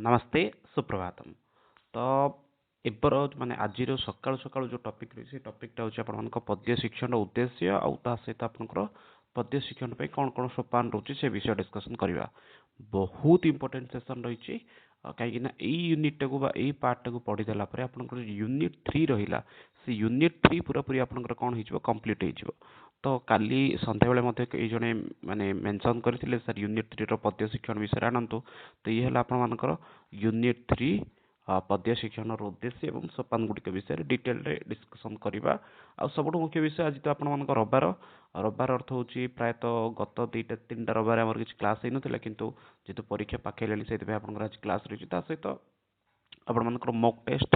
ନମସ୍ତେ ସୁପ୍ରଭାତମ୍। ତ ଏବେର ମାନେ ଆଜିର ସକାଳୁ ସକାଳୁ ଯେଉଁ ଟପିକ୍ ରହିଛି ସେ ଟପିକ୍ଟା ହେଉଛି ଆପଣମାନଙ୍କ ପଦ୍ୟ ଶିକ୍ଷଣର ଉଦ୍ଦେଶ୍ୟ ଆଉ ତା ସହିତ ଆପଣଙ୍କର ପଦ୍ୟ ଶିକ୍ଷଣ ପାଇଁ କ'ଣ କ'ଣ ସୋପାନ ରହୁଛି ସେ ବିଷୟ ଡିସ୍କସନ୍ କରିବା। ବହୁତ ଇମ୍ପୋର୍ଟାଣ୍ଟ ସେସନ୍ ରହିଛି କାହିଁକିନା ଏଇ ୟୁନିଟ୍ଟାକୁ ବା ଏଇ ପାର୍ଟଟାକୁ ପଢ଼ିଦେଲା ପରେ ଆପଣଙ୍କର ୟୁନିଟ୍ 3 ରହିଲା ସେ ୟୁନିଟ୍ 3 ପୁରାପୁରି ଆପଣଙ୍କର କ'ଣ ହେଇଯିବ କମ୍ପ୍ଲିଟ୍ ହେଇଯିବ। ତ କାଲି ସନ୍ଧ୍ୟାବେଳେ ମଧ୍ୟ ଏଇ ଜଣେ ମାନେ ମେନସନ୍ କରିଥିଲେ ସାର୍ ୟୁନିଟ୍ 3ର ପଦ୍ୟ ଶିକ୍ଷଣ ବିଷୟରେ ଆଣନ୍ତୁ। ତ ଇଏ ହେଲା ଆପଣମାନଙ୍କର ୟୁନିଟ୍ 3 ପଦ୍ୟ ଶିକ୍ଷଣର ଉଦ୍ଦେଶ୍ୟ ଏବଂ ସୋପାନ ଗୁଡ଼ିକ ବିଷୟରେ ଡିଟେଲରେ ଡିସ୍କସନ୍ କରିବା। ଆଉ ସବୁଠୁ ମୁଖ୍ୟ ବିଷୟ ଆଜି ତ ଆପଣମାନଙ୍କ ରବିବାର ଅର୍ଥ ହେଉଛି ପ୍ରାୟତଃ ଗତ 2-3ଟା ରବିବାର ଆମର କିଛି କ୍ଲାସ୍ ହେଇନଥିଲା, କିନ୍ତୁ ଯେହେତୁ ପରୀକ୍ଷା ପାଖେଇଲାଣି ସେଥିପାଇଁ ଆପଣଙ୍କର ଆଜି କ୍ଲାସ୍ ରହିଛି। ତା ସହିତ ଆପଣମାନଙ୍କର ମକ୍ ଟେଷ୍ଟ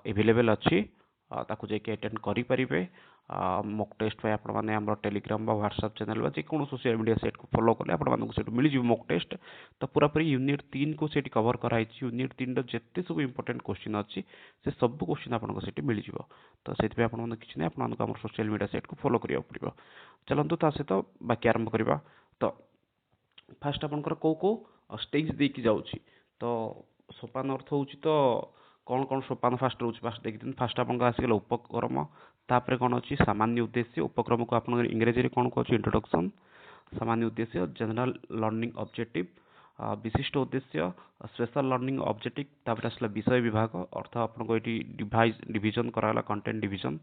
ଏଭେଲେବେଲ୍ ଅଛି, ତାକୁ ଯାଇକି ଆଟେଣ୍ଡ କରିପାରିବେ। ମକ୍ ଟେଷ୍ଟ ପାଇଁ ଆପଣମାନେ ଆମର ଟେଲିଗ୍ରାମ ବା ହ୍ୱାଟ୍ସଆପ୍ ଚ୍ୟାନେଲ୍ ବା ଯେକୌଣସି ସୋସିଆଲ ମିଡ଼ିଆ ସେଟ୍କୁ ଫଲୋ କଲେ ଆପଣମାନଙ୍କୁ ସେଇଠୁ ମିଳିଯିବ ମକ୍ ଟେଷ୍ଟ। ତ ପୁରାପୁରି ୟୁନିଟ୍ 3କୁ ସେଇଠି କଭର୍ କରାହେଇଛି। ୟୁନିଟ୍ 3ର ଯେତେ ସବୁ ଇମ୍ପୋର୍ଟାଣ୍ଟ କୋଶ୍ଚିନ୍ ଅଛି ସେ ସବୁ କୋଶ୍ଚିନ୍ ଆପଣଙ୍କୁ ସେଇଠି ମିଳିଯିବ। ତ ସେଥିପାଇଁ ଆପଣମାନଙ୍କୁ କିଛି ନାହିଁ, ଆପଣମାନଙ୍କୁ ଆମର ସୋସିଆଲ ମିଡ଼ିଆ ସେଟ୍କୁ ଫଲୋ କରିବାକୁ ପଡ଼ିବ। ଚାଲନ୍ତୁ ତା ସହିତ ବାକି ଆରମ୍ଭ କରିବା। ତ ଫାଷ୍ଟ ଆପଣଙ୍କର କେଉଁ ଷ୍ଟେଜ୍ ଦେଇକି ଯାଉଛି। ତ ସୋପାନ ଅର୍ଥ ହେଉଛି ତ କ'ଣ କ'ଣ ସୋପାନ ଫାଷ୍ଟ ରହୁଛି ଫାଷ୍ଟ ଦେଖିଦିଅନ୍ତୁ। ଫାଷ୍ଟ ଆପଣଙ୍କର ଆସିଗଲା ଉପକ୍ରମ, ତାପରେ କ'ଣ ଅଛି ସାମାନ୍ୟ ଉଦ୍ଦେଶ୍ୟ। ଉପକ୍ରମକୁ ଆପଣଙ୍କର ଇଂରାଜୀରେ କ'ଣ କହୁଛି ଇଣ୍ଟ୍ରୋଡକ୍ସନ୍। ସାମାନ୍ୟ ଉଦ୍ଦେଶ୍ୟ ଜେନେରାଲ ଲର୍ଣ୍ଣିଂ ଅବଜେକ୍ଟିଭ, ବିଶିଷ୍ଟ ଉଦ୍ଦେଶ୍ୟ ସ୍ପେଶାଲ ଲର୍ଣ୍ଣିଂ ଅବଜେକ୍ଟିଭ। ତାପରେ ଆସିଲା ବିଷୟ ବିଭାଗ, ଅର୍ଥ ଆପଣଙ୍କୁ ଏଠି ଡିଭିଜନ୍ କରାଗଲା କଣ୍ଟେଣ୍ଟ ଡିଭିଜନ୍।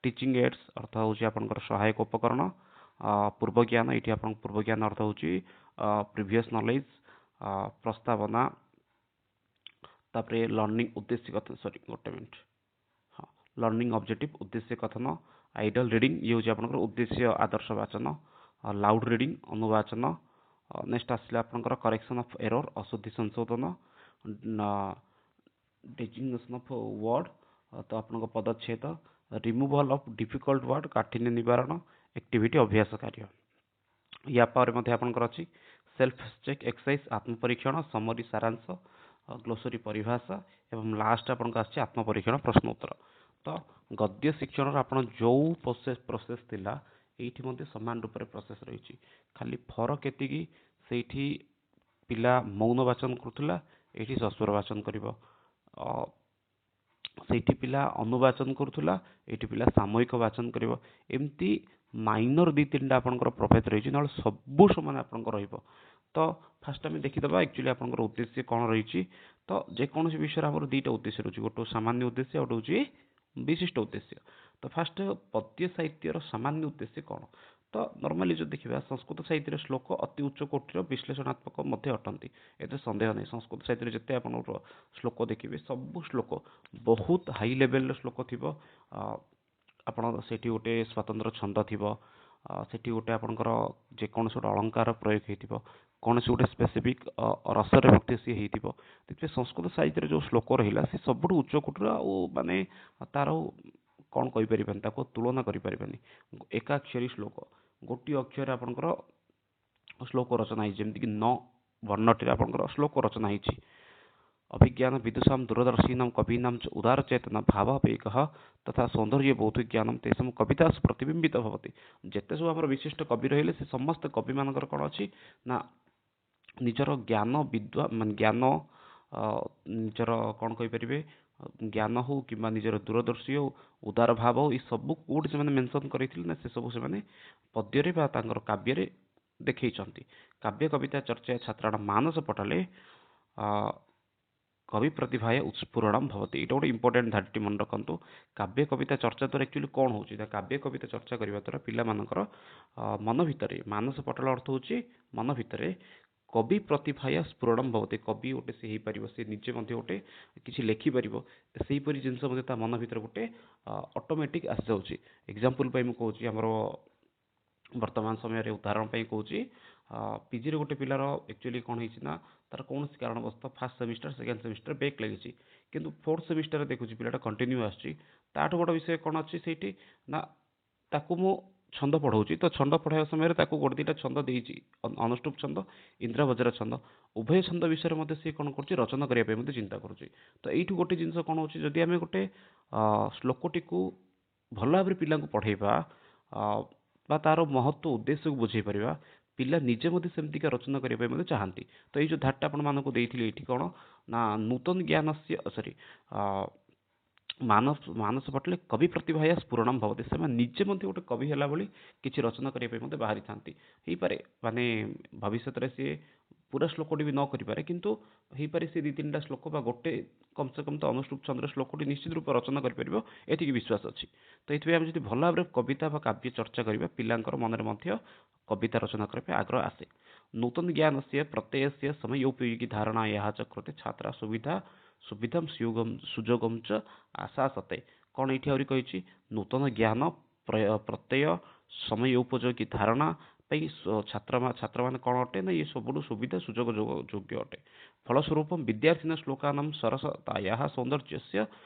ଟିଚିଂ ଏଡ୍ସ ଅର୍ଥ ହେଉଛି ଆପଣଙ୍କର ସହାୟକ ଉପକରଣ। ପୂର୍ବ ଜ୍ଞାନ, ଏଠି ଆପଣଙ୍କ ପୂର୍ବ ଜ୍ଞାନ ଅର୍ଥ ହେଉଛି ପ୍ରିଭିୟସ୍ ନଲେଜ। ପ୍ରସ୍ତାବନା, ତାପରେ ଲର୍ଣ୍ଣିଂ ଉଦ୍ଦେଶ୍ୟ କଥନ, ହଁ ଲର୍ଣ୍ଣିଂ ଅବଜେକ୍ଟିଭ ଉଦ୍ଦେଶ୍ୟ କଥନ। ଆଇଡଲ ରିଡ଼ିଂ, ଇଏ ହେଉଛି ଆପଣଙ୍କର ଉଦ୍ଦେଶ୍ୟ ଆଦର୍ଶ ବାଚନ। ଲାଉଡ୍ ରିଡ଼ିଂ ଅନୁବାଚନ। ନେକ୍ସଟ ଆସିଲା ଆପଣଙ୍କର କରେକ୍ସନ୍ ଅଫ୍ ଏରର ଅଶୁଦ୍ଧି ସଂଶୋଧନ। ଡେଜିଗ୍ନେସନ୍ ଅଫ୍ ୱାର୍ଡ଼, ତ ଆପଣଙ୍କ ପଦଚ୍ଛେଦ। ରିମୁଭାଲ୍ ଅଫ୍ ଡିଫିକଲ୍ଟ ୱାର୍ଡ଼, କାଠିନ୍ୟ ନିବାରଣ। ଆକ୍ଟିଭିଟି ଅଭ୍ୟାସ କାର୍ଯ୍ୟ। ୟା ପରେ ମଧ୍ୟ ଆପଣଙ୍କର ଅଛି ସେଲ୍ଫ ଚେକ୍ ଏକ୍ସରସାଇଜ ଆତ୍ମପରୀକ୍ଷଣ, ସମରି ସାରାଂଶ, ଗ୍ଲୋସରୀ ପରିଭାଷା ଏବଂ ଲାଷ୍ଟ ଆପଣଙ୍କ ଆସିଛି ଆତ୍ମପରୀକ୍ଷଣ ପ୍ରଶ୍ନ ଉତ୍ତର। ତ ଗଦ୍ୟ ଶିକ୍ଷଣର ଆପଣ ଯେଉଁ ପ୍ରୋସେସ୍ ଥିଲା ଏଇଠି ମଧ୍ୟ ସମାନ ରୂପରେ ପ୍ରୋସେସ୍ ରହିଛି। ଖାଲି ଫରକ ଏତିକି, ସେଇଠି ପିଲା ମୌନ ବାଚନ କରୁଥିଲା, ଏଇଠି ସସ୍ୱର ବାଚନ କରିବ। ସେଇଠି ପିଲା ଅନୁବାଚନ କରୁଥିଲା, ଏଇଠି ପିଲା ସାମୟିକ ବାଚନ କରିବ। ଏମିତି ମାଇନର 2-3ଟା ଆପଣଙ୍କର ପ୍ରଭେଦ ରହିଛି, ନହେଲେ ସବୁ ସମାନ ଆପଣଙ୍କର ରହିବ। ତ ଫାଷ୍ଟ ଆମେ ଦେଖିଦେବା ଆକ୍ଚୁଆଲି ଆପଣଙ୍କର ଉଦ୍ଦେଶ୍ୟ କ'ଣ ରହିଛି। ତ ଯେକୌଣସି ବିଷୟରେ ଆମର 2ଟା ଉଦ୍ଦେଶ୍ୟ ରହୁଛି, ଗୋଟେ ସାମାନ୍ୟ ଉଦ୍ଦେଶ୍ୟ ଆଉ ଗୋଟେ ହେଉଛି ବିଶିଷ୍ଟ ଉଦ୍ଦେଶ୍ୟ। ତ ଫାଷ୍ଟ ପଦ୍ୟ ସାହିତ୍ୟର ସାମାନ୍ୟ ଉଦ୍ଦେଶ୍ୟ କ'ଣ। ତ ନର୍ମାଲି ଯଦି ଦେଖିବା ସଂସ୍କୃତ ସାହିତ୍ୟର ଶ୍ଲୋକ ଅତି ଉଚ୍ଚ କୋଟିର ବିଶ୍ଳେଷଣାତ୍ମକ ମଧ୍ୟ ଅଟନ୍ତି, ଏତେ ସନ୍ଦେହ ନାହିଁ। ସଂସ୍କୃତ ସାହିତ୍ୟରେ ଯେତେ ଆପଣଙ୍କର ଶ୍ଲୋକ ଦେଖିବେ ସବୁ ଶ୍ଲୋକ ବହୁତ ହାଇ ଲେଭେଲର ଶ୍ଲୋକ ଥିବ। ଆପଣ ସେଠି ଗୋଟେ ସ୍ୱତନ୍ତ୍ର ଛନ୍ଦ ଥିବ, ସେଠି ଗୋଟେ ଆପଣଙ୍କର ଯେକୌଣସି ଗୋଟେ ଅଳଙ୍କାର ପ୍ରୟୋଗ ହେଇଥିବ, କୌଣସି ଗୋଟେ ସ୍ପେସିଫିକ୍ ରସରେ ଭକ୍ତି ସିଏ ହେଇଥିବ। ସେଥିପାଇଁ ସଂସ୍କୃତ ସାହିତ୍ୟରେ ଯେଉଁ ଶ୍ଲୋକ ରହିଲା ସେ ସବୁଠୁ ଉଚ୍ଚ କୋଟିର, ଆଉ ମାନେ ତାର କ'ଣ କହିପାରିବାନି, ତାକୁ ତୁଳନା କରିପାରିବାନି। ଏକାକ୍ଷରୀ ଶ୍ଲୋକ, ଗୋଟିଏ ଅକ୍ଷରରେ ଆପଣଙ୍କର ଶ୍ଲୋକ ରଚନା ହେଇଛି, ଯେମିତିକି 9 ବର୍ଣ୍ଣଟିରେ ଆପଣଙ୍କର ଶ୍ଲୋକ ରଚନା ହେଇଛି। ଅଭିଜ୍ଞାନ ବିଦୁଷାಂ ଦୂରଦର୍ଶୀନାಂ କବୀନାಂ च ଉଦାର ଚେତନ ଭାବାବେଗଃ ତଥା ସୌନ୍ଦର୍ଯ୍ୟ ବୌଦ୍ଧ ଜ୍ଞାନମ୍ ତେଷାଂ କବିତାସୁ ପ୍ରତିବିମ୍ବିତ ଭବତି। ଯେତେ ସବୁ ଆମର ବିଶିଷ୍ଟ କବି ରହିଲେ ସେ ସମସ୍ତ କବିମାନଙ୍କର କ'ଣ ଅଛି ନା ନିଜର ଜ୍ଞାନ ମାନେ ଜ୍ଞାନ, ନିଜର କ'ଣ କହିପାରିବେ ଜ୍ଞାନ ହଉ କିମ୍ବା ନିଜର ଦୂରଦର୍ଶୀ ହଉ, ଉଦାର ଭାବ ହଉ, ଏ ସବୁ କୋଉଠି ସେମାନେ ମେନସନ୍ କରିଥିଲେ ନା ସେ ସବୁ ସେମାନେ ପଦ୍ୟରେ ବା ତାଙ୍କର କାବ୍ୟରେ ଦେଖେଇଛନ୍ତି। କାବ୍ୟ କବିତା ଚର୍ଚ୍ଚା ଛାତ୍ରାଣ ମାନସ ପଟଲେ କବି ପ୍ରତିଭାୟ ଉତ୍ସ୍ଫୁରଣମ୍ ଭବତି। ଏଇଟା ଗୋଟେ ଇମ୍ପୋର୍ଟାଣ୍ଟ ଧାଡ଼ିଟି ମନେ ରଖନ୍ତୁ। କାବ୍ୟ କବିତା ଚର୍ଚ୍ଚା ଦ୍ୱାରା ଆକ୍ଚୁଆଲି କ'ଣ ହେଉଛି ନା କାବ୍ୟ କବିତା ଚର୍ଚ୍ଚା କରିବା ଦ୍ୱାରା ପିଲାମାନଙ୍କର ମନ ଭିତରେ, ମାନସ ପଟଳ ଅର୍ଥ ହେଉଛି ମନ ଭିତରେ, କବି ପ୍ରତିଭାୟ ସ୍ଫୁରଣମ୍ ଭବତି। କବି ଗୋଟେ ସେ ହେଇପାରିବ, ସେ ନିଜେ ମଧ୍ୟ ଗୋଟେ କିଛି ଲେଖିପାରିବ, ସେହିପରି ଜିନିଷ ମଧ୍ୟ ତା ମନ ଭିତରେ ଗୋଟେ ଅଟୋମେଟିକ୍ ଆସିଯାଉଛି। ଏକ୍ଜାମ୍ପଲ୍ ପାଇଁ ମୁଁ କହୁଛି, ଆମର ବର୍ତ୍ତମାନ ସମୟରେ ଉଦାହରଣ ପାଇଁ କହୁଛି, ପିଜିରେ ଗୋଟେ ପିଲାର ଆକ୍ଚୁଆଲି କ'ଣ ହେଇଛି ନା ତାର କୌଣସି କାରଣବଶତଃ first semester second semester back ଲାଗିଛି, କିନ୍ତୁ ଫୋର୍ଥ ସେମିଷ୍ଟରରେ ଦେଖୁଛି ପିଲାଟା କଣ୍ଟିନ୍ୟୁ ଆସୁଛି। ତାଠୁ ବଡ଼ ବିଷୟ କ'ଣ ଅଛି ସେଇଠି ନା ତାକୁ ମୁଁ ଛନ୍ଦ ପଢ଼ଉଛି, ତ ଛନ୍ଦ ପଢ଼ାଇବା ସମୟରେ ତାକୁ ଗୋଟେ ଦୁଇଟା ଛନ୍ଦ ଦେଇଛି, ଅନୁଷ୍ଠୁପ ଛନ୍ଦ, ଇନ୍ଦ୍ରବଜ୍ର ଛନ୍ଦ। ଉଭୟ ଛନ୍ଦ ବିଷୟରେ ମଧ୍ୟ ସେ କ'ଣ କରୁଛି ରଚନା କରିବା ପାଇଁ ମଧ୍ୟ ଚିନ୍ତା କରୁଛି। ତ ଏଇଠୁ ଗୋଟେ ଜିନିଷ କ'ଣ ହେଉଛି, ଯଦି ଆମେ ଗୋଟେ ଶ୍ଲୋକଟିକୁ ଭଲ ଭାବରେ ପିଲାଙ୍କୁ ପଢ଼େଇବା ବା ତାର ମହତ୍ତ୍ୱ ଉଦ୍ଦେଶ୍ୟକୁ ବୁଝେଇ ପାରିବା, ପିଲା ନିଜେ ମଧ୍ୟ ସେମିତିକା ରଚନା କରିବା ପାଇଁ ମଧ୍ୟ ଚାହାନ୍ତି। ତ ଏଇ ଯୋଉ ଧାରଟା ଆପଣମାନଙ୍କୁ ଦେଇଥିଲି ଏଇଠି କଣ ନା ନୂତନ ଜ୍ଞାନସ୍ୟ ସରି ମାନସ ପଟଲେ କବି ପ୍ରତିଭାୟା ସ୍ଫୁରଣମ୍ ଭବତି। ସେମାନେ ନିଜେ ମଧ୍ୟ ଗୋଟେ କବି ହେଲା ଭଳି କିଛି ରଚନା କରିବା ପାଇଁ ମଧ୍ୟ ବାହାରିଥାନ୍ତି। ହେଇପାରେ ମାନେ ଭବିଷ୍ୟତରେ ସିଏ ପୁରା ଶ୍ଲୋକଟି ବି ନ କରିପାରେ, କିନ୍ତୁ ହେଇପାରେ ସେ ଦି ତିନିଟା ଶ୍ଲୋକ ବା ଗୋଟେ କମ ସେ କମ ତ ଅନୁଷ୍ଠୁପ ଛନ୍ଦର ଶ୍ଲୋକଟି ନିଶ୍ଚିତ ରୂପେ ରଚନା କରିପାରିବ, ଏତିକି ବିଶ୍ୱାସ ଅଛି। ତ ଏଥିପାଇଁ ଆମେ ଯଦି ଭଲ ଭାବରେ କବିତା ବା କାବ୍ୟ ଚର୍ଚ୍ଚା କରିବା, ପିଲାଙ୍କର ମନରେ ମଧ୍ୟ କବିତା ରଚନା କରିବା ପାଇଁ ଆଗ୍ରହ ଆସେ। ନୂତନ ଜ୍ଞାନସ୍ୟ ପ୍ରତ୍ୟୟସ୍ୟ ସମୟୋପଯୋଗୀ ଧାରଣାୟାଃ च कृते ଛାତ୍ରା ସୁବିଧାମ୍ ସୁଯୋଗମ୍ च ଆଶା ସତେ। କଣ ଏଇଠି ଆହୁରି କହିଛି, ନୂତନ ଜ୍ଞାନ ପ୍ରତ୍ୟୟ ସମୟ ଉପଯୋଗୀ ଧାରଣା ପାଇଁ ଛାତ୍ରମାନେ କଣ ଅଟେ ନା ଇଏ ସବୁଠୁ ସୁବିଧା ସୁଯୋଗ ଯୋଗ୍ୟ ଅଟେ। ଫଳସ୍ୱରୂପ ବିଦ୍ୟାର୍ଥିନ ଶ୍ଲୋକାନାଂ ସରସତାୟାଃ ସୌନ୍ଦର୍ଯ୍ୟସ୍ୟ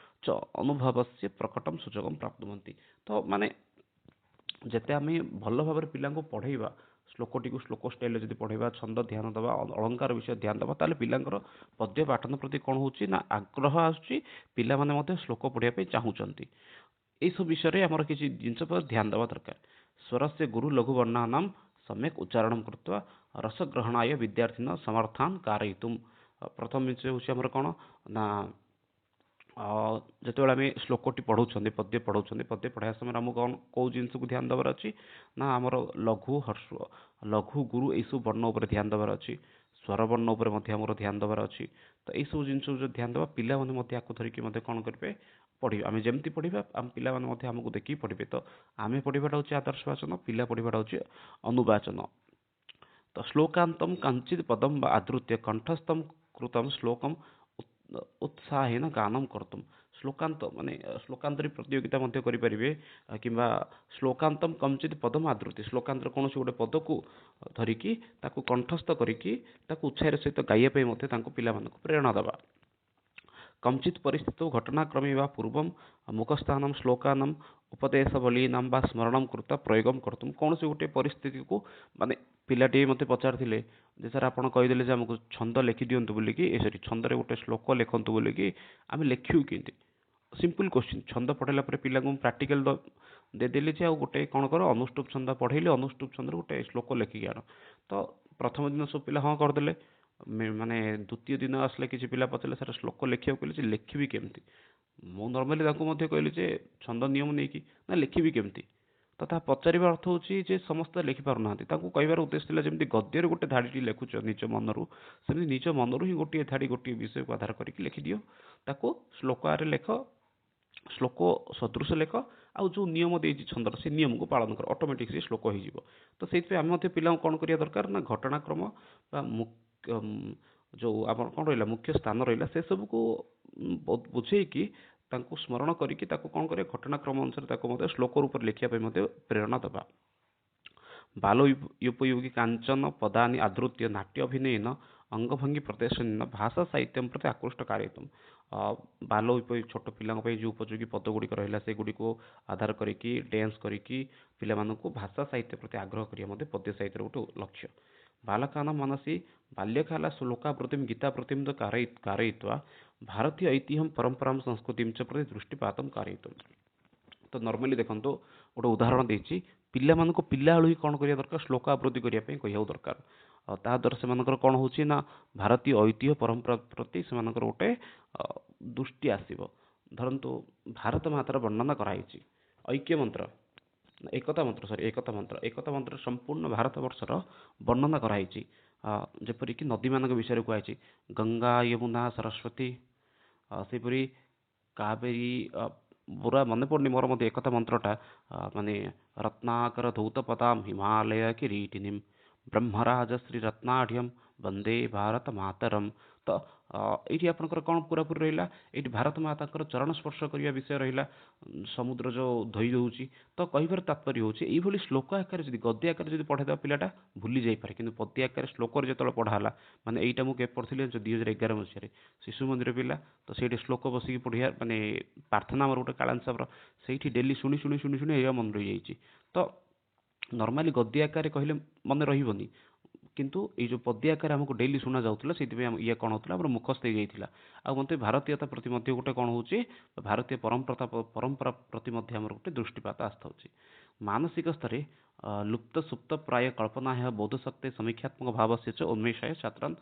च ଅନୁଭବସ୍ୟ ପ୍ରକଟମ୍ ସୁଯୋଗମ୍ ପ୍ରାପ୍ନୁବନ୍ତି। ତ ମାନେ ଯେତେ ଆମେ ଭଲ ଭାବରେ ପିଲାଙ୍କୁ ପଢ଼େଇବା, ଶ୍ଲୋକଟିକୁ ଶ୍ଲୋକ ଷ୍ଟାଇଲରେ ଯଦି ପଢ଼େଇବା, ଛନ୍ଦ ଧ୍ୟାନ ଦେବା, ଅଳଙ୍କାର ବିଷୟ ଧ୍ୟାନ ଦେବା, ତାହେଲେ ପିଲାଙ୍କର ପଦ୍ୟ ପାଠନ ପ୍ରତି କଣ ହେଉଛି ନା ଆଗ୍ରହ ଆସୁଛି, ପିଲାମାନେ ମଧ୍ୟ ଶ୍ଲୋକ ପଢ଼ିବା ପାଇଁ ଚାହୁଁଛନ୍ତି। ଏଇସବୁ ବିଷୟରେ ଆମର କିଛି ଜିନିଷ ଉପରେ ଧ୍ୟାନ ଦେବା ଦରକାର। ସ୍ୱରସ୍ୟ ଗୁରୁ ଲଘୁ ବର୍ଣ୍ଣାନାମ୍ ସମ୍ୟକ୍ ଉଚ୍ଚାରଣ କୃତ୍ୱା ରସଗ୍ରହଣାୟ ବିଦ୍ୟାର୍ଥିନ ସମର୍ଥାନ୍ कारयितुम्। ପ୍ରଥମ ଜିନିଷ ହେଉଛି ଆମର କଣ ନା ଯେତେବେଳେ ଆମେ ଶ୍ଲୋକଟି ପଢ଼ଉଛନ୍ତି, ପଦ୍ୟ ପଢ଼ାଇବା ସମୟରେ ଆମକୁ କଣ କୋଉ ଜିନିଷକୁ ଧ୍ୟାନ ଦେବାର ଅଛି ନା ଆମର ଲଘୁ ହର୍ଷ ଲଘୁ ଗୁରୁ ଏଇସବୁ ବର୍ଣ୍ଣ ଉପରେ ଧ୍ୟାନ ଦେବାର ଅଛି। ସ୍ୱର ବର୍ଣ୍ଣ ଉପରେ ମଧ୍ୟ ଆମର ଧ୍ୟାନ ଦେବାର ଅଛି। ତ ଏଇସବୁ ଜିନିଷକୁ ଯଦି ଧ୍ୟାନ ଦେବା, ପିଲାମାନେ ମଧ୍ୟ ଆକୁ ଧରିକି ମଧ୍ୟ କଣ କରିବେ, ପଢ଼ିବେ। ଆମେ ଯେମିତି ପଢ଼ିବା ଆମ ପିଲାମାନେ ମଧ୍ୟ ଆମକୁ ଦେଖିକି ପଢ଼ିବେ। ତ ଆମେ ପଢ଼ିବାଟା ହେଉଛି ଆଦର୍ଶ ବାଚନ, ପିଲା ପଢ଼ିବାଟା ହେଉଛି ଅନୁବାଚନ। ତ ଶ୍ଲୋକାନ୍ତମ କଞ୍ଚିତ ପଦମ ବା ଆଦୃତ୍ୟ କଣ୍ଠସ୍ଥମ କୃତମ ଶ୍ଲୋକମ ଉତ୍ସାହେନ ଗାନମ କର୍ତ୍ତୁମ। ଶ୍ଲୋକାନ୍ତ ମାନେ ଶ୍ଲୋକାନ୍ତରୀ ପ୍ରତିଯୋଗିତା ମଧ୍ୟ କରିପାରିବେ, କିମ୍ବା ଶ୍ଲୋକାନ୍ତମ କଞ୍ଚିତ ପଦମ ଆଦୃତ୍ୟ, ଶ୍ଲୋକାନ୍ତର କୌଣସି ଗୋଟେ ପଦକୁ ଧରିକି ତାକୁ କଣ୍ଠସ୍ଥ କରିକି ତାକୁ ଉତ୍ସାହର ସହିତ ଗାଇବା ପାଇଁ ମଧ୍ୟ ତାଙ୍କୁ ପିଲାମାନଙ୍କୁ ପ୍ରେରଣା ଦେବା। कमचित् परिस्थितौ घटनाक्रमे वा पूर्वं मुखस्थानं श्लोकानां उपदेशबलीनां ବା ସ୍ମରଣं କୃତ୍ୱା ପ୍ରୟୋଗମ୍ କର୍ତ୍ତୁମ୍। କୌଣସି ଗୋଟେ ପରିସ୍ଥିତିକୁ ମାନେ ପିଲାଟିଏ ମୋତେ ପଚାରିଥିଲେ ଯେ ସାର୍ ଆପଣ କହିଦେଲେ ଯେ ଆମକୁ ଛନ୍ଦ ଲେଖିଦିଅନ୍ତୁ ବୋଲିକି, ସରି ଛନ୍ଦରେ ଗୋଟେ ଶ୍ଲୋକ ଲେଖନ୍ତୁ ବୋଲିକି, ଆମେ ଲେଖିବୁ କେମିତି? Simple question. ଛନ୍ଦ ପଢ଼େଇଲା ପରେ ପିଲାଙ୍କୁ ମୁଁ ପ୍ରାକ୍ଟିକାଲ ଦେଇଦେଲି ଯେ ଆଉ ଗୋଟେ କ'ଣ କର, ଅନୁଷ୍ଠୁପ ଛନ୍ଦ ପଢ଼େଇଲି, ଅନୁଷ୍ଠୁପ ଛନ୍ଦରେ ଗୋଟେ ଶ୍ଲୋକ ଲେଖିକି ଆଣ। ତ ପ୍ରଥମ ଦିନ ସବୁ ପିଲା ହଁ କରିଦେଲେ। ମାନେ ଦ୍ୱିତୀୟ ଦିନ ଆସିଲେ କିଛି ପିଲା ପଚାରିଲେ ସାର୍ ଶ୍ଲୋକ ଲେଖିବାକୁ କହିଲେ ଯେ ଲେଖିବି କେମିତି? ମୁଁ ନର୍ମାଲି ତାଙ୍କୁ ମଧ୍ୟ କହିଲି ଯେ ଛନ୍ଦ ନିୟମ ନେଇକି ନା ଲେଖିବି କେମିତି? ତ ତା ପଚାରିବା ଅର୍ଥ ହେଉଛି ଯେ ସମସ୍ତେ ଲେଖିପାରୁନାହାନ୍ତି। ତାଙ୍କୁ କହିବାର ଉଦ୍ଦେଶ୍ୟ ଥିଲା ଯେମିତି ଗଦ୍ୟରେ ଗୋଟେ ଧାଡ଼ିଟି ଲେଖୁଛ ନିଜ ମନରୁ, ସେମିତି ନିଜ ମନରୁ ହିଁ ଗୋଟିଏ ଧାଡ଼ି ଗୋଟିଏ ବିଷୟକୁ ଆଧାର କରିକି ଲେଖିଦିଅ। ତାକୁ ଶ୍ଲୋକରେ ଲେଖ, ଶ୍ଲୋକ ସଦୃଶ ଲେଖ, ଆଉ ଯେଉଁ ନିୟମ ଦେଇଛି ଛନ୍ଦର ସେ ନିୟମକୁ ପାଳନ କର, ଅଟୋମେଟିକ୍ ସେ ଶ୍ଲୋକ ହେଇଯିବ। ତ ସେଇଥିପାଇଁ ଆମେ ମଧ୍ୟ ପିଲାଙ୍କୁ କ'ଣ କରିବା ଦରକାର ନା ଘଟଣାକ୍ରମ ବା ଯେଉଁ ଆମର କ'ଣ ରହିଲା ମୁଖ୍ୟ ସ୍ଥାନ ରହିଲା, ସେସବୁକୁ ବୁଝେଇକି ତାଙ୍କୁ ସ୍ମରଣ କରିକି ତାକୁ କ'ଣ କରିବା, ଘଟଣାକ୍ରମ ଅନୁସାରେ ତାକୁ ମଧ୍ୟ ଶ୍ଲୋକ ରୂପରେ ଲେଖିବା ପାଇଁ ମଧ୍ୟ ପ୍ରେରଣା ଦେବା। ବାଲ ଉପଯୋଗୀ କାଞ୍ଚନ ପଦାନି ଆଦୃତ୍ୟ ନାଟ୍ୟ ଅଭିନୟନ ଅଙ୍ଗଭଙ୍ଗୀ ପ୍ରଦର୍ଶନ ଭାଷା ସାହିତ୍ୟ ପ୍ରତି ଆକୃଷ୍ଟ କାରିତମ୍। ବାଲ ଛୋଟ ପିଲାଙ୍କ ପାଇଁ ଯେଉଁ ଉପଯୋଗୀ ପଦ ଗୁଡ଼ିକ ରହିଲା ସେଗୁଡ଼ିକୁ ଆଧାର କରିକି ଡ୍ୟାନ୍ସ କରିକି ପିଲାମାନଙ୍କୁ ଭାଷା ସାହିତ୍ୟ ପ୍ରତି ଆଗ୍ରହ କରିବା ମଧ୍ୟ ପଦ୍ୟ ସାହିତ୍ୟର ଗୋଟେ ଲକ୍ଷ୍ୟ। ବାଲକାନାं मनसि बाल्यकाल श्लोकावृत्तिं गीतावृत्तिं च कारयित्वा ଭାରତୀୟ ଐତିହ୍ୟಂ ପରମ୍ପରାಂ ସଂସ୍କୃତିଂ ଚ ପ୍ରତି ଦୃଷ୍ଟିପାତಂ कारयितुम्। ତ ନର୍ମାଲି ଦେଖନ୍ତୁ ଗୋଟେ ଉଦାହରଣ ଦେଇଛି, ପିଲାମାନଙ୍କୁ ପିଲାବେଳୁ ହିଁ କ'ଣ କରିବା ଦରକାର, ଶ୍ଲୋକ ଆବୃତ୍ତି କରିବା ପାଇଁ କହିବାକୁ ଦରକାର। ଆଉ ତାହା ଦ୍ୱାରା ସେମାନଙ୍କର କ'ଣ ହେଉଛି ନା ଭାରତୀୟ ଐତିହ୍ୟ ପରମ୍ପରା ପ୍ରତି ସେମାନଙ୍କର ଗୋଟେ ଦୃଷ୍ଟି ଆସିବ। ଧରନ୍ତୁ ଭାରତ ମାତାର ବର୍ଣ୍ଣନା କରାଯାଇଛି, ଐକ୍ୟ ମନ୍ତ୍ର ଏକତା ମନ୍ତ୍ର ସମ୍ପୂର୍ଣ୍ଣ ଭାରତ ବର୍ଷର ବର୍ଣ୍ଣନା କରାଯାଇଛି। ଯେପରିକି ନଦୀମାନଙ୍କ ବିଷୟରେ କୁହାଯାଇଛି, ଗଙ୍ଗା ଯମୁନା ସରସ୍ୱତୀ, ସେହିପରି କାବେରୀ, ପୁରା ମନେ ପଡ଼ୁନି ମୋର ମଧ୍ୟ ଏକତା ମନ୍ତ୍ରଟା, ମାନେ ରତ୍ନାକର ଧୌତ ପଦାମ୍ ହିମାଳୟ କିରୀଟିନିମ୍ ବ୍ରହ୍ମରାଜ ଶ୍ରୀ ରତ୍ନାଢ୍ୟମ୍ ବନ୍ଦେ ଭାରତ ମାତରମ୍। ତ ଏଇଠି ଆପଣଙ୍କର କ'ଣ ପୁରାପୁରି ରହିଲା, ଏଇଠି ଭାରତ ମାତାଙ୍କର ଚରଣ ସ୍ପର୍ଶ କରିବା ବିଷୟ ରହିଲା। ସମୁଦ୍ର ଯେଉଁ ଧୋଇ ଦେଉଛି, ତ କହିବାର ତାତ୍ପର୍ଯ୍ୟ ହେଉଛି ଏଇଭଳି ଶ୍ଲୋକ ଆକାରରେ ଯଦି ଗଦ୍ୟ ଆକାରରେ ଯଦି ପଢ଼ାଇଦେବା ପିଲାଟା ଭୁଲି ଯାଇପାରେ, କିନ୍ତୁ ପଦ୍ୟ ଆକାରରେ ଶ୍ଲୋକରେ ଯେତେବେଳେ ପଢ଼ା ହେଲା, ମାନେ ଏଇଟା ମୁଁ କେବେ ପଢ଼ିଥିଲି 2011 ମସିହାରେ ଶିଶୁ ମନ୍ଦିର ପିଲା, ତ ସେଇଠି ଶ୍ଲୋକ ବସିକି ପଢ଼ିବା ମାନେ ପ୍ରାର୍ଥନା ଆମର ଗୋଟେ କାଳାଂଶ ସାହେବର, ସେଇଠି ଡେଲି ଶୁଣି ଏଇଆ ମନେ ରହିଯାଇଛି। ତ ନର୍ମାଲି ଗଦ୍ୟ ଆକାରରେ କହିଲେ ମନେ ରହିବନି, କିନ୍ତୁ ଏଇ ଯେଉଁ ପଦ୍ୟ ଆକାରରେ ଆମକୁ ଡେଲି ଶୁଣା ଯାଉଥିଲା, ସେଇଥିପାଇଁ ଇଏ କ'ଣ ହେଉଥିଲା ଆମର ମୁଖସ୍ଥ ହେଇଯାଇଥିଲା। ଆଉ ମୋତେ ଭାରତୀୟତା ପ୍ରତି ମଧ୍ୟ ଗୋଟେ କ'ଣ ହେଉଛି, ଭାରତୀୟ ପରମ୍ପରା ପ୍ରତି ମଧ୍ୟ ଆମର ଗୋଟେ ଦୃଷ୍ଟିପାତ ଆସିଥାଉଛି। ମାନସିକ ସ୍ତରରେ ଲୁପ୍ତ ସୁପ୍ତ ପ୍ରାୟ କଳ୍ପନା ହେ ବୋଧଶକ୍ତି ସମୀକ୍ଷାତ୍ମକ ଭାବସ୍ୟ च ଉନ୍ମେଷାୟ ଛାତ୍ରାନ୍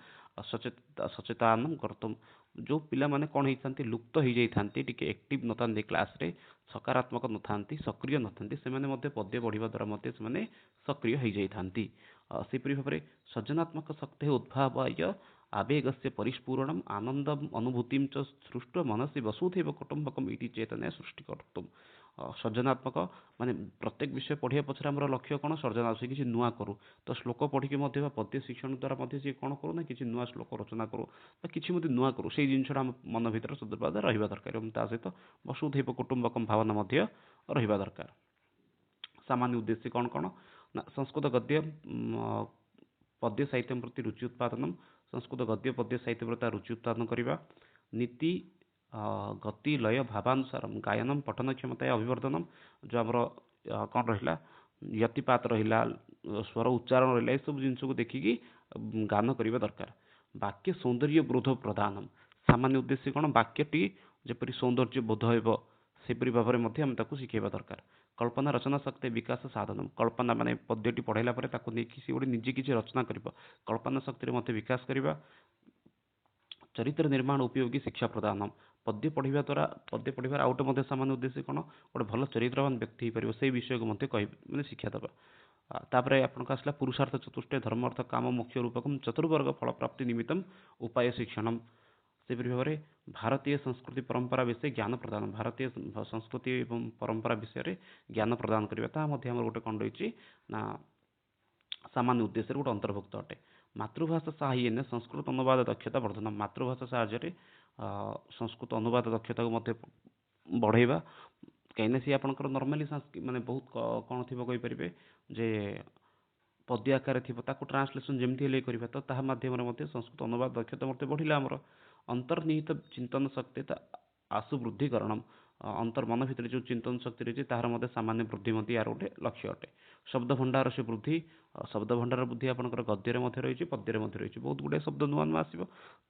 ସଚେତାନମ୍ କର୍ତ୍ତୁମ୍। ଯେଉଁ ପିଲାମାନେ କ'ଣ ହେଇଥାନ୍ତି, ଲୁପ୍ତ ହେଇଯାଇଥାନ୍ତି, ଟିକେ ଆକ୍ଟିଭ ନଥାନ୍ତି କ୍ଲାସରେ, ସକାରାତ୍ମକ ନଥାନ୍ତି, ସକ୍ରିୟ ନଥାନ୍ତି, ସେମାନେ ମଧ୍ୟ ପଦ୍ୟ ପଢ଼ିବା ଦ୍ୱାରା ମଧ୍ୟ ସେମାନେ ସକ୍ରିୟ ହେଇଯାଇଥାନ୍ତି। ସେହିପରି ଭାବରେ ସୃଜନାତ୍ମକ ଶକ୍ତି ଉଦ୍ଭାବାୟ ଆବେଗସ୍ୟ ପରିସ୍ଫୁरणମ୍ ଆନନ୍ଦମ୍ ଅନୁଭୂତିಂ च ସୃଷ୍ଟ ମନସି ବସୁଧୈବ କୁଟୁମ୍ବକମ୍ ଇତି ଚେତନା ସୃଷ୍ଟି କର୍ତ୍ତୁମ୍। ସୃଜନାତ୍ମକ ମାନେ ପ୍ରତ୍ୟେକ ବିଷୟ ପଢ଼ିବା ପଛରେ ଆମର ଲକ୍ଷ୍ୟ କ'ଣ? ସୃଜନାତ୍ମକ ସେ କିଛି ନୂଆ କରୁ। ତ ଶ୍ଲୋକ ପଢ଼ିକି ମଧ୍ୟ ବା ପଦ୍ୟ ଶିକ୍ଷଣ ଦ୍ୱାରା ମଧ୍ୟ ସିଏ କ'ଣ କରୁ ନା କିଛି ନୂଆ ଶ୍ଲୋକ ରଚନା କରୁ ବା କିଛି ମଧ୍ୟ ନୂଆ କରୁ। ସେଇ ଜିନିଷଟା ଆମ ମନ ଭିତରେ ସଦୃଢ଼ ରହିବା ଦରକାର ଏବଂ ତା ସହିତ ବସୁଧୈବ କୁଟୁମ୍ବକମ୍ ଭାବନା ମଧ୍ୟ ରହିବା ଦରକାର। ସାମାନ୍ୟ ଉଦ୍ଦେଶ୍ୟ କ'ଣ କ'ଣ ନା ସଂସ୍କୃତ ଗଦ୍ୟ ପଦ୍ୟ ସାହିତ୍ୟ ପ୍ରତି ରୁଚି ଉତ୍ପାଦନ, ସଂସ୍କୃତ ଗଦ୍ୟ ପଦ୍ୟ ସାହିତ୍ୟ ପ୍ରତି ରୁଚି ଉତ୍ପାଦନ କରିବା, ନୀତି ଗତି ଲୟ ଭାବାନୁସାର ଗାୟନମ୍ ପଠନ କ୍ଷମତା ଅଭିବର୍ଦ୍ଧନମ୍, ଯେଉଁ ଆମର କ'ଣ ରହିଲା ୟତିପାତ ରହିଲା, ସ୍ୱର ଉଚ୍ଚାରଣ ରହିଲା, ଏସବୁ ଜିନିଷକୁ ଦେଖିକି ଗାନ କରିବା ଦରକାର। ବାକ୍ୟ ସୌନ୍ଦର୍ଯ୍ୟ ବୋଧ ପ୍ରଦାନମ୍, ସାମାନ୍ୟ ଉଦ୍ଦେଶ୍ୟ କ'ଣ ବାକ୍ୟଟି ଯେପରି ସୌନ୍ଦର୍ଯ୍ୟ ବୋଧ ହେବ ସେପରି ଭାବରେ ମଧ୍ୟ ଆମେ ତାକୁ ଶିଖାଇବା ଦରକାର। କଳ୍ପନା ରଚନା ଶକ୍ତି ବିକାଶ ସାଧନମ୍, କଳ୍ପନା ମାନେ ପଦ୍ୟଟି ପଢ଼ାଇଲା ପରେ ତାକୁ ନେଇକି ସେ ଗୋଟେ ନିଜେ କିଛି ରଚନା କରିବ, କଳ୍ପନା ଶକ୍ତିରେ ମଧ୍ୟ ବିକାଶ କରିବା। ଚରିତ୍ର ନିର୍ମାଣ ଉପଯୋଗୀ ଶିକ୍ଷା ପ୍ରଦାନ, ପଦ୍ୟ ପଢ଼ିବା ଦ୍ୱାରା ପଦ୍ୟ ପଢ଼ିବାର ଆଉ ଗୋଟେ ମଧ୍ୟ ସାମାନ୍ୟ ଉଦ୍ଦେଶ୍ୟ କ'ଣ ଗୋଟେ ଭଲ ଚରିତ୍ରବାନ ବ୍ୟକ୍ତି ହେଇପାରିବ ସେଇ ବିଷୟକୁ ମଧ୍ୟ ମାନେ ଶିକ୍ଷା ଦେବା। ତାପରେ ଆପଣଙ୍କ ଆସିଲା ପୁରୁଷାର୍ଥ ଚତୁଷ୍ଟ ଧର୍ମ ଅର୍ଥ କାମ ମୁଖ୍ୟ ରୂପକମ୍ ଚତୁର୍ବର୍ଗ ଫଳ ପ୍ରାପ୍ତି ନିମିତ୍ତମ୍ ଉପାୟ ଶିକ୍ଷଣମ୍। ସେପରି ଭାବରେ ଭାରତୀୟ ସଂସ୍କୃତି ପରମ୍ପରା ବିଷୟରେ ଜ୍ଞାନ ପ୍ରଦାନ, ଭାରତୀୟ ସଂସ୍କୃତି ଏବଂ ପରମ୍ପରା ବିଷୟରେ ଜ୍ଞାନ ପ୍ରଦାନ କରିବା, ତାହା ମଧ୍ୟ ଆମର ଗୋଟେ କ'ଣ ରହିଛି ନା ସାମାନ୍ୟ ଉଦ୍ଦେଶ୍ୟରେ ଗୋଟେ ଅନ୍ତର୍ଭୁକ୍ତ ଅଟେ। ମାତୃଭାଷା ସାହାଯ୍ୟରେ ସଂସ୍କୃତ ଅନୁବାଦ ଦକ୍ଷତା ବର୍ଦ୍ଧନ, ମାତୃଭାଷା ସାହାଯ୍ୟରେ ସଂସ୍କୃତ ଅନୁବାଦ ଦକ୍ଷତାକୁ ମଧ୍ୟ ବଢ଼େଇବା। କାହିଁକିନା ସିଏ ଆପଣଙ୍କର ନର୍ମାଲି ମାନେ ବହୁତ କ'ଣ ଥିବ କହିପାରିବେ ଯେ ପଦ୍ୟ ଆକାରରେ ଥିବ, ତାକୁ ଟ୍ରାନ୍ସଲେସନ୍ ଯେମିତି ହେଲେ କରିବା, ତ ତାହା ମାଧ୍ୟମରେ ମଧ୍ୟ ସଂସ୍କୃତ ଅନୁବାଦ ଦକ୍ଷତା ମଧ୍ୟ ବଢ଼ିଲା। ଆମର ଅନ୍ତର୍ନିହିତ ଚିନ୍ତନ ଶକ୍ତି ଆଶୁ ବୃଦ୍ଧିକରଣ, ମନ ଭିତରେ ଯେଉଁ ଚିନ୍ତନ ଶକ୍ତି ରହିଛି ତାହାର ମଧ୍ୟ ସାମାନ୍ୟ ବୃଦ୍ଧି ମଧ୍ୟ ଏହାର ଗୋଟେ ଲକ୍ଷ୍ୟ ଅଟେ। ଶବ୍ଦ ଭଣ୍ଡାର ସେ ବୃଦ୍ଧି, ଶବ୍ଦ ଭଣ୍ଡାର ବୃଦ୍ଧି ଆପଣଙ୍କର ଗଦ୍ୟରେ ମଧ୍ୟ ରହିଛି, ପଦ୍ୟରେ ମଧ୍ୟ ରହିଛି, ବହୁତ ଗୁଡ଼ିଏ ଶବ୍ଦ ନୂଆ ନୂଆ ଆସିବ,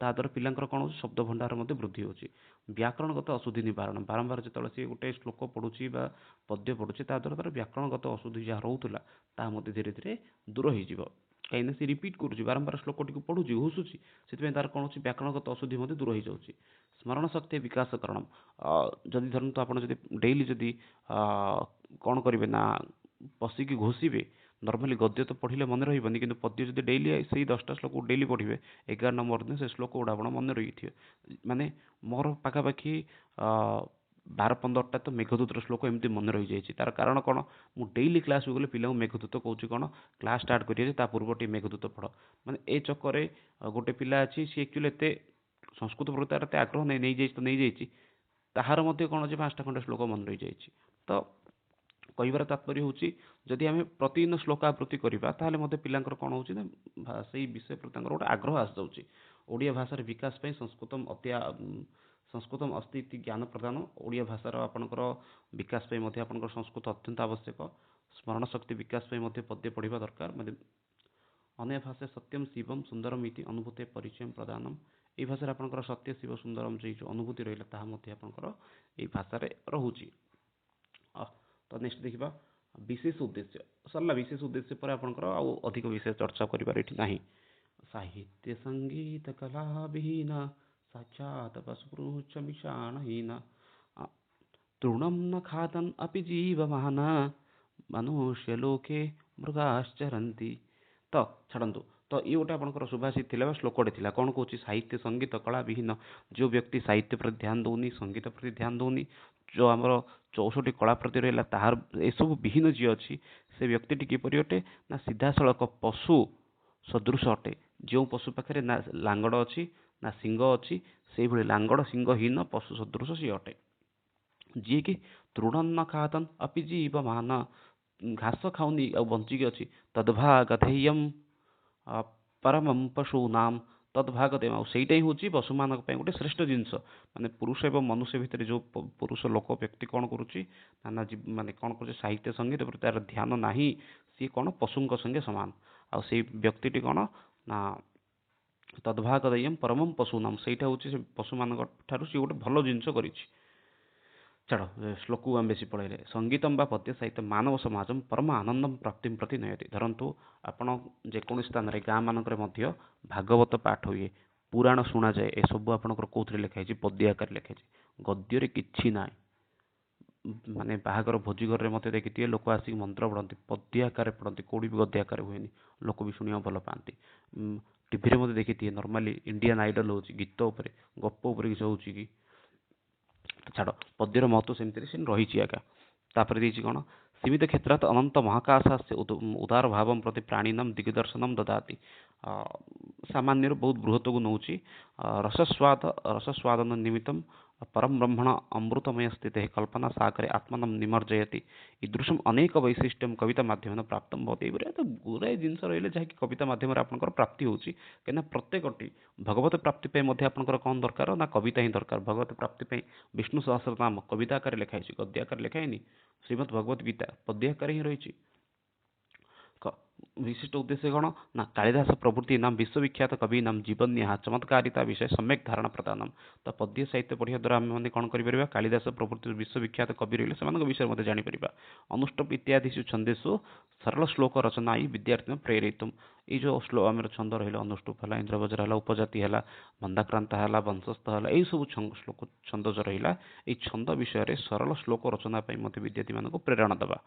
ତାଦ୍ୱାରା ପିଲାଙ୍କର କ'ଣ ହେଉଛି ଶବ୍ଦ ଭଣ୍ଡାର ମଧ୍ୟ ବୃଦ୍ଧି ହେଉଛି। ବ୍ୟାକରଣଗତ ଅଶୁଦ୍ଧି ନିବାରଣ, ବାରମ୍ବାର ଯେତେବେଳେ ସେ ଗୋଟେ ଶ୍ଲୋକ ପଢ଼ୁଛି ବା ପଦ୍ୟ ପଢ଼ୁଛି ତାଦ୍ୱାରା ତାର ବ୍ୟାକରଣଗତ ଅଶୁଦ୍ଧି ଯାହା ରହୁଥିଲା ତାହା ମଧ୍ୟ ଧୀରେ ଧୀରେ ଦୂର ହେଇଯିବ। କାହିଁକିନା ସେ ରିପିଟ୍ କରୁଛି, ବାରମ୍ବାର ଶ୍ଲୋକଟିକୁ ପଢ଼ୁଛି, ଘୋଷୁଛି, ସେଥିପାଇଁ ତାର କ'ଣ ହେଉଛି ବ୍ୟାକରଣଗତ ଅଶୁଦ୍ଧି ମଧ୍ୟ ଦୂର ହେଇଯାଉଛି। ସ୍ମରଣ ଶକ୍ତି ବିକାଶକରଣ, ଯଦି ଧରନ୍ତୁ ଆପଣ ଯଦି ଡେଇଲି ଯଦି କ'ଣ କରିବେ ନା ବସିକି ଘୋଷିବେ, ନର୍ମାଲି ଗଦ୍ୟ ତ ପଢ଼ିଲେ ମନେ ରହିବନି, କିନ୍ତୁ ପଦ୍ୟ ଯଦି ଡେଇଲି ସେଇ 10ଟା ଶ୍ଲୋକ ଡେଇଲି ପଢ଼ିବେ 11 ନମ୍ବର ଦିନ ସେ ଶ୍ଲୋକ ଗୁଡ଼ା ଆପଣ ମନେ ରହିଥିବେ। ମାନେ ମୋର ପାଖାପାଖି 12-15ଟା ତ ମେଘଦୂତର ଶ୍ଲୋକ ଏମିତି ମନେ ରହିଯାଇଛି। ତାର କାରଣ କ'ଣ, ମୁଁ ଡେଇଲି କ୍ଲାସକୁ ଗଲେ ପିଲାଙ୍କୁ ମେଘଦୂତ କହୁଛି କ'ଣ କ୍ଲାସ୍ ଷ୍ଟାର୍ଟ କରିବେ ଯେ ତା ପୂର୍ବ ଟିକେ ମେଘଦୂତ ପଢ଼, ମାନେ ଏ ଚକ୍କରେ ଗୋଟେ ପିଲା ଅଛି ସିଏ ଆକ୍ଚୁଆଲି ଏତେ ସଂସ୍କୃତ ପ୍ରତି ତାର ଏତେ ଆଗ୍ରହ ନେଇଯାଇଛି, ତାହାର ମଧ୍ୟ କ'ଣ ଅଛି 5ଟା ଖଣ୍ଡେ ଶ୍ଲୋକ ମନେ ରହିଯାଇଛି। ତ କହିବାର ତାତ୍ପର୍ଯ୍ୟ ହେଉଛି ଯଦି ଆମେ ପ୍ରତିଦିନ ଶ୍ଲୋକ ଆବୃତ୍ତି କରିବା ତାହେଲେ ମଧ୍ୟ ପିଲାଙ୍କର କ'ଣ ହେଉଛି ନା ସେଇ ବିଷୟ ପ୍ରତି ତାଙ୍କର ଗୋଟେ ଆଗ୍ରହ ଆସିଯାଉଛି। ଓଡ଼ିଆ ଭାଷାର ବିକାଶ ପାଇଁ ସଂସ୍କୃତମ୍ ଅସ୍ତି ଇତି ଜ୍ଞାନ ପ୍ରଦାନ, ଓଡ଼ିଆ ଭାଷାର ଆପଣଙ୍କର ବିକାଶ ପାଇଁ ମଧ୍ୟ ଆପଣଙ୍କର ସଂସ୍କୃତ ଅତ୍ୟନ୍ତ ଆବଶ୍ୟକ। ସ୍ମରଣ ଶକ୍ତି ବିକାଶ ପାଇଁ ମଧ୍ୟ ପଦ୍ୟ ପଢ଼ିବା ଦରକାର। ଅନ୍ୟ ଭାଷା ସତ୍ୟମ୍ ଶିବମ୍ ସୁନ୍ଦରମ୍ ଇତି ଅନୁଭୂତି ପରିଚୟ ପ୍ରଦାନମ୍, ଏଇ ଭାଷାରେ ଆପଣଙ୍କର ସତ୍ୟ ଶିବ ସୁନ୍ଦରମ୍ ଯେଉଁ ଅନୁଭୂତି ରହିଲା ତାହା ମଧ୍ୟ ଆପଣଙ୍କର ଏଇ ଭାଷାରେ ରହୁଛି। ତ ନେକ୍ସଟ ଦେଖିବା ବିଶେଷ ଉଦ୍ଦେଶ୍ୟ, ସରିଲା ବିଶେଷ ଉଦ୍ଦେଶ୍ୟ ପରେ ଆପଣଙ୍କର ଆଉ ଅଧିକ ବିଷୟ ଚର୍ଚ୍ଚା କରିବାର ଏଠି ନାହିଁ। ସାହିତ୍ୟ ସଙ୍ଗୀତ କଲା ବିହୀନ ସାକ୍ଷାତ ପଶୁପୃଚ୍ଛ ମିଶାଣହୀନ ତୃଣମ୍ ନ ଖାଦନ୍ अपि ଜୀବମାନ ମନୁଷ୍ୟ ଲୋକେ ମୃଗାଶ୍ଚରନ୍ତି। ତ ଛାଡ଼ନ୍ତୁ, ତ ଇଏ ଗୋଟେ ଆପଣଙ୍କର ସୁଭାଷିତ ଥିଲା ବା ଶ୍ଲୋକଟେ ଥିଲା, କ'ଣ କହୁଛି ସାହିତ୍ୟ ସଙ୍ଗୀତ କଳା ବିହୀନ, ଯେଉଁ ବ୍ୟକ୍ତି ସାହିତ୍ୟ ପ୍ରତି ଧ୍ୟାନ ଦେଉନି, ସଙ୍ଗୀତ ପ୍ରତି ଧ୍ୟାନ ଦେଉନି, ଯେଉଁ ଆମର 64 କଳା ପ୍ରତି ରହିଲା ତାହାର ଏସବୁ ବିହୀନ ଯିଏ ଅଛି ସେ ବ୍ୟକ୍ତିଟି କିପରି ଅଟେ ନା ସିଧାସଳଖ ପଶୁ ସଦୃଶ ଅଟେ। ଯେଉଁ ପଶୁ ପାଖରେ ନା ଲାଙ୍ଗଡ଼ ଅଛି ନା ଶିଙ୍ଗ ଅଛି, ସେଇଭଳି ଲାଙ୍ଗଡ଼ ଶିଙ୍ଗହୀନ ପଶୁ ସଦୃଶ ସିଏ ଅଟେ। ଯିଏକି ତୃଣନ୍ନ ଖାଦନ୍ अपि ଜୀବମାନ, ଘାସ ଖାଉନି ଆଉ ବଞ୍ଚିକି ଅଛି, ତଦ୍ଭାଗଧେୟମ୍ ପରମମ୍ ପଶୂନାମ୍, ତଦ୍ଭାଗଧେୟମ୍, ଆଉ ସେଇଟା ହିଁ ହେଉଛି ପଶୁମାନଙ୍କ ପାଇଁ ଗୋଟେ ଶ୍ରେଷ୍ଠ ଜିନିଷ। ମାନେ ପୁରୁଷ ଏବଂ ମନୁଷ୍ୟ ଭିତରେ ଯେଉଁ ପୁରୁଷ ଲୋକ ବ୍ୟକ୍ତି କ'ଣ କରୁଛି ମାନେ କ'ଣ କରୁଛି ସାହିତ୍ୟ ସଙ୍ଗୀତ ପ୍ରତି ତାର ଧ୍ୟାନ ନାହିଁ, ସିଏ କ'ଣ ପଶୁଙ୍କ ସଙ୍ଗେ ସମାନ। ଆଉ ସେଇ ବ୍ୟକ୍ତିଟି କ'ଣ ନା ତଦ୍ଭାଗଧେୟମ୍ ପରମମ୍ ପଶୂନାମ୍, ସେଇଟା ହେଉଛି ସେ ପଶୁମାନଙ୍କ ଠାରୁ ସିଏ ଗୋଟେ ଭଲ ଜିନିଷ କରିଛି। ଛାଡ଼ ଶ୍ଲୋକକୁ ଆମେ ବେଶୀ ପଳେଇଲେ। ସଙ୍ଗୀତମ୍ ବା ପଦ୍ୟ ସାହିତ୍ୟ ମାନବ ସମାଜମ୍ ପରମ ଆନନ୍ଦମ୍ ପ୍ରାପ୍ତିମ୍ ପ୍ରତି ନୟତି। ଧରନ୍ତୁ ଆପଣ ଯେକୌଣସି ସ୍ଥାନରେ ଗାଁ ମାନଙ୍କରେ ମଧ୍ୟ ଭାଗବତ ପାଠ ହୁଏ, ପୁରାଣ ଶୁଣାଯାଏ, ଏସବୁ ଆପଣଙ୍କର କୋଉଥିରେ ଲେଖା ହେଇଛି? ପଦ୍ୟ ଆକାରରେ ଲେଖା ହେଇଛି। ଗଦ୍ୟରେ କିଛି ନାହିଁ। ମାନେ ବାହାଘର ଭୋଜି ଘରରେ ମଧ୍ୟ ଦେଖିଥିବେ ଲୋକ ଆସିକି ମନ୍ତ୍ର ପଢ଼ନ୍ତି, ପଦ୍ୟ ଆକାରରେ ପଢ଼ନ୍ତି, କୋଉଠି ବି ଗଦ୍ୟ ଆକାରରେ ହୁଏନି। ଲୋକ ବି ଶୁଣିବାକୁ ଭଲ ପାଆନ୍ତି। ଟିଭିରେ ମଧ୍ୟ ଦେଖିଥିବେ ନର୍ମାଲି ଇଣ୍ଡିଆନ୍ ଆଇଡଲ ହଉଛି ଗୀତ ଉପରେ, ଗପ ଉପରେ କିଛି ହଉଛି କି? ଛାଡ଼, ପଦ୍ୟର ମହତ୍ତ୍ୱ ସେମିତିରେ ସେ ରହିଛି ଆକା। ତାପରେ ଦେଇଛି କଣ? ସୀମିତ କ୍ଷେତ୍ରାତ୍ ଅନନ୍ତ ମହାକାଶାସ୍ୟ ଉଦାର ଭାବಂ ପ୍ରତି ପ୍ରାଣୀନମ୍ ଦିଗ୍ଦର୍ଶନମ୍ ଦଦାତି। ସାମାନ୍ୟରୁ ବହୁତ ବୃହତ୍ତକୁ ନେଉଛି। ରସସ୍ୱାଦନ ନିମିତ୍ତମ୍ ପରମ ବ୍ରହ୍ମଣ ଅମୃତମୟ ସ୍ଥିତେ କଳ୍ପନା ସାଗରେ ଆତ୍ମନମ୍ ନିମଜ୍ଜୟତି। ଈଦୃଶମ୍ ଅନେକ ବୈଶିଷ୍ଟ୍ୟମ୍ କବିତା ମାଧ୍ୟମେନ ପ୍ରାପ୍ତମ୍ ଭବତି। ଏଇଭଳିଆ ତ ଗୁଡ଼ାଏ ଜିନିଷ ରହିଲେ ଯାହାକି କବିତା ମାଧ୍ୟମରେ ଆପଣଙ୍କର ପ୍ରାପ୍ତି ହେଉଛି। କାହିଁକିନା ପ୍ରତ୍ୟେକଟି ଭଗବତ ପ୍ରାପ୍ତି ପାଇଁ ମଧ୍ୟ ଆପଣଙ୍କର କ'ଣ ଦରକାର? ନା କବିତା ହିଁ ଦରକାର। ଭଗବତ ପ୍ରାପ୍ତି ପାଇଁ ବିଷ୍ଣୁ ସହସ୍ରନାମ କବିତା ଆକାରରେ ଲେଖା ହେଇଛି, ଗଦ୍ୟ ଆକାରରେ ଲେଖା ହେଇନି। ଶ୍ରୀମଦ୍ ଭଗବତ ଗୀତା ପଦ୍ୟ ଆକାରରେ ହିଁ ରହିଛି। विशिष्ट उद्देश्य कौन ना कालिदास प्रभृति नाम विश्वविख्यात कवि नाम जीवन्या चमत्कारिता विषय सम्यक धारणा प्रदानम। तो पद्य साहित्य पढ़िया द्वारा आम मैंने कौन कर कालिदास प्रभृति विश्वविख्यात कवि रही से विषय मत जापर। अनुष्टुप इत्यादि छंदेशु सरल श्लोक रचना विद्यार्थी प्रेरित। ये जो श्लोक आम छंद रहा अनुष्टुप है, इंद्रवज्र है, उपजाति है, मंदाक्रांत है, वंशस्थ है, यही सब श्लोक छंद जो रहा ये छंद विषय सरल श्लोक रचना विद्यार्थी मान प्रेरणा देवा।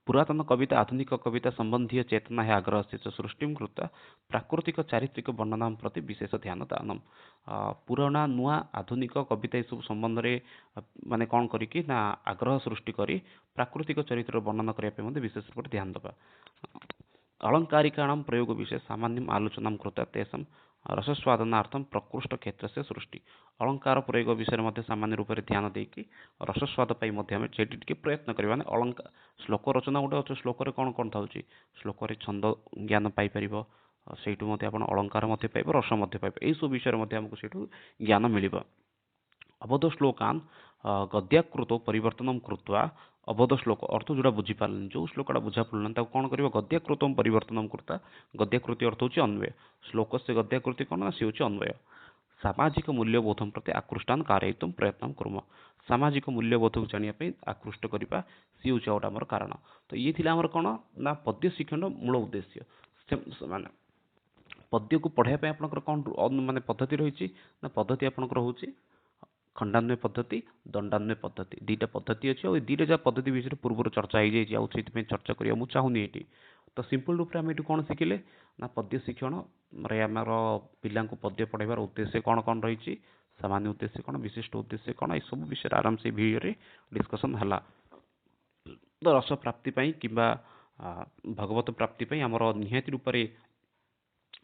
पुरातन कविता आधुनिक कविता संबंधी चेतना है आग्रह से सृष्टि कृता प्राकृतिक चारित्रिक वर्णना प्रति विशेष ध्यान दानम। पुराना नुआ आधुनिक कविता सब संबंध में माने कौन करी ना आग्रह सृष्टि करी प्राकृतिक चरित्र वर्णना करने विशेष रूप ध्यान देवा। अलंकारिकाणाम प्रयोग विषय सामान्य आलोचना कृता तेषां रसस्वादनार्थम प्रकृष्ट क्षेत्र से सृष्टि। अलंकार प्रयोग विषय में सामान्य रूप से ध्यान देकी रसस्वाद टे प्रयत्न करवा। अलंकार श्लोक रचना गोटे अच्छे श्लोक कौन कौन था? श्लोक छंद ज्ञान पाइपर से अलंकार पाइब, रस पाइब, यही सब विषय में आमको से ज्ञान मिल। अवध श्लोकान गद्याकृत परिवर्तन कृत्वा अवध श्लोक अर्थ जोड़ा बुझीपारे जो श्लोकटा बुझा पड़ना कौन कर गद्याकृत परिवर्तन करता। गद्याकृति अर्थ हूँ अन्वय। श्लोक से गद्याकृति कौन सी हूँ अन्वय। सामाजिक मूल्यबोधम प्रति आकृष्टान कारयितुम प्रयत्न करूम। सामाजिक मूल्यबोध को जानापी आकृष्ट करवा सी हूँ गोटे आमर कारण। तो ये थी आमर कौन ना पद्य शिक्षण मूल उद्देश्य। माने पद्य को पढ़ाई आपंकर कौन माने पद्धति रही ना पद्धति आपंकर हूँ खंडान्वय पद्धति, दंडान्वय पद्धति, दुईटा पद्धति अच्छी। और दुईटा जहाँ पद्धति विषय पूर्व चर्चा हो जाए चर्चा करा मुझे चाहूनी ये। तो सिंपल रूप से आम ये कौन शिखिले ना पद्य शिक्षण आमर पिला पद्य पढ़ाइबार उद्देश्य कौन कौन रही, सामान्य उद्देश्य कौन, विशिष्ट उद्देश्य कौन, ये सब विषय आराम से भिडियो डिस्कसन है। तो रस प्राप्ति कि भगवत प्राप्ति आमर निहाती रूप से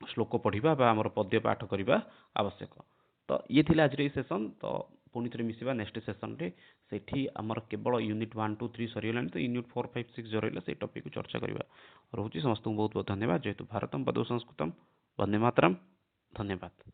श्लोक पढ़ा आमर पद्य पाठ करवा आवश्यक। तो ये थी आज सेसन। तो पुणी थे मिसवा नेक्स्ट सेसन से आमर केवल यूनिट 1, 2, 3 सरीगला। तो यूनिट 4, 5, 6 जो रहा से टॉपिक को चर्चा करवा रोचे। समस्त बहुत बहुत धन्यवाद। जेहेतु भारतम पद संस्कृतम। वंदे मातरम। धन्यवाद।